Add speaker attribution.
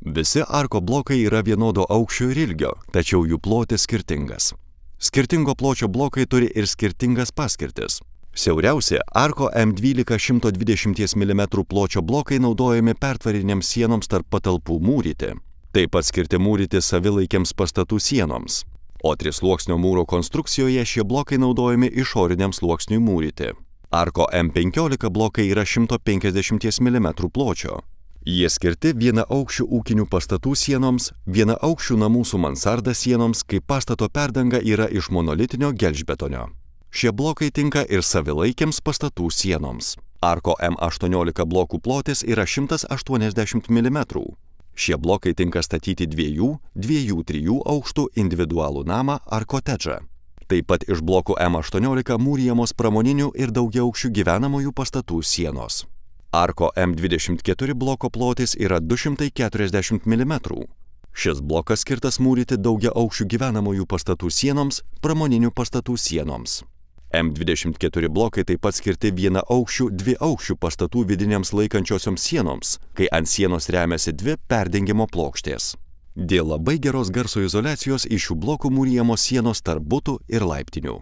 Speaker 1: Visi arko blokai yra vienodo aukščio ir ilgio, tačiau jų plotis skirtingas. Skirtingo pločio blokai turi ir skirtingas paskirtis. Siauriausi arko M12 120 mm pločio blokai naudojami pertvarinėms sienoms tarp patalpų mūryti. Taip pat skirti mūryti savilaikiams pastatų sienoms. O trisluoksnio mūro konstrukcijoje šie blokai naudojami išoriniam sluoksniui mūryti. Arko M15 blokai yra 150 mm pločio. Jie skirti vienaaukščių ūkinių pastatų sienoms, vienaaukščių namų su mansarda sienoms, kai pastato perdanga yra iš monolitinio gelžbetonio. Šie blokai tinka ir savilaikiams pastatų sienoms. Arko M18 blokų plotis yra 180 mm. Šie blokai tinka statyti 2–3 aukštų individualų namą ar kotedžą. Taip pat iš blokų M18 mūrijamos pramoninių ir daugiaaukščių gyvenamųjų pastatų sienos. Arko M24 bloko plotis yra 240 mm. Šis blokas skirtas mūryti daugiaaukščių gyvenamųjų pastatų sienoms, pramoninių pastatų sienoms. M24 blokai taip pat skirti vienaaukščių, dviaukščių pastatų vidinėms laikančiosioms sienoms, kai ant sienos remiasi dvi perdengimo plokštės. Dėl labai geros garso izoliacijos iš šių blokų mūrijamos sienos tarp butų ir laiptinių.